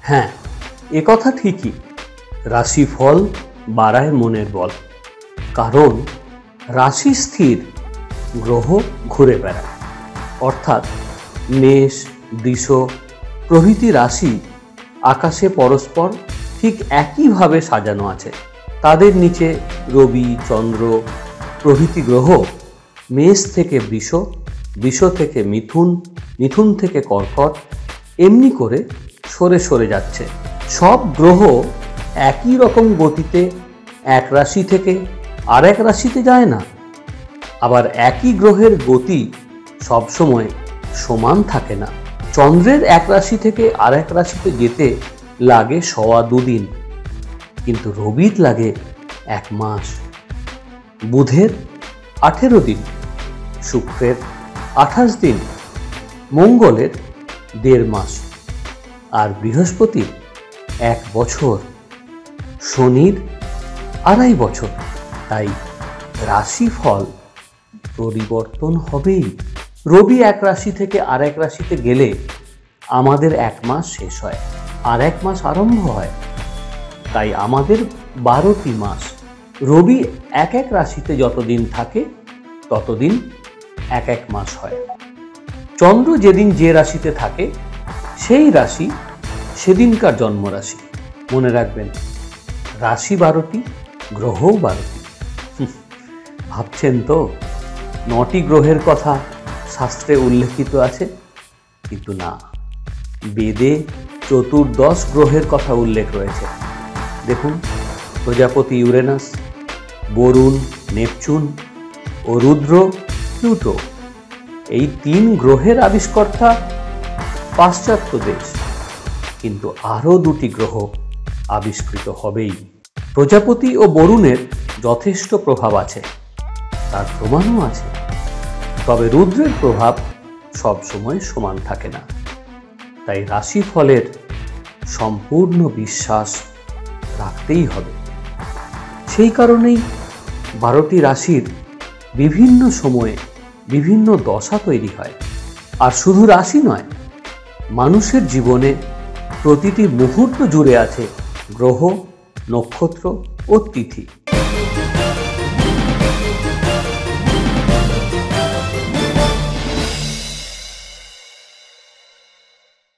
হ্যাঁ, একথা ঠিকই। রাশিফল বাড়ায় মনের বল। কারণ রাশি স্থির, গ্রহ ঘুরে বেড়ায়। অর্থাৎ মেষ, বৃষ প্রভৃতি রাশি আকাশে পরস্পর ঠিক একইভাবে সাজানো আছে। তাদের নিচে রবি, চন্দ্র প্রভৃতি গ্রহ মেষ থেকে বৃষ, বৃষ থেকে মিথুন, মিথুন থেকে কর্কট এমনি করে সরে সরে যাচ্ছে। সব গ্রহ একই রকম গতিতে এক রাশি থেকে আরেক রাশিতে যায় না। আবার একই গ্রহের গতি সবসময় সমান থাকে না। চন্দ্রের এক রাশি থেকে আরেক রাশিতে যেতে লাগে 2.25 দিন, কিন্তু রবির লাগে 1 মাস। বুধের 18 দিন, শুক্রের 28 দিন, মঙ্গলের 1.5 মাস, আর বৃহস্পতির 1 বছর, শনির 2.5 বছর। তাই রাশিফল পরিবর্তন হবেই। রবি এক রাশি থেকে আরেক রাশিতে গেলে আমাদের 1 মাস শেষ হয়, আর 1 মাস আরম্ভ হয়। তাই আমাদের 12টি মাস। রবি এক এক রাশিতে যতদিন থাকে ততদিন 1 মাস হয়। চন্দ্র যেদিন যে রাশিতে থাকে সেই রাশি সেদিনকার জন্ম রাশি। মনে রাখবেন, রাশি 12টি, গ্রহও 12টি। ভাবছেন তো 9টি গ্রহের কথা শাস্ত্রে উল্লেখিত আছে, কিন্তু না, বেদে 14 গ্রহের কথা উল্লেখ রয়েছে। দেখুন, প্রজাপতি ইউরেনাস, বরুণ নেপচুন ও রুদ্র প্লুটো, এই 3 গ্রহের আবিষ্কর্তা পাশ্চাত্য দেশ। কিন্তু আরও 2টি গ্রহ আবিষ্কৃত হবেই। প্রজাপতি ও বরুণের যথেষ্ট প্রভাব আছে, তার প্রমাণও আছে। তবে রুদ্রের প্রভাব সবসময় সমান থাকে না। তাই রাশিফলের সম্পূর্ণ বিশ্বাস রাখতেই হবে। সেই কারণেই 12টি রাশির বিভিন্ন সময়ে বিভিন্ন দশা তৈরি হয়। আর শুধু রাশি নয়, মানুষের জীবনে প্রতিটি মুহূর্ত জুড়ে আছে গ্রহ, নক্ষত্র ও তিথি।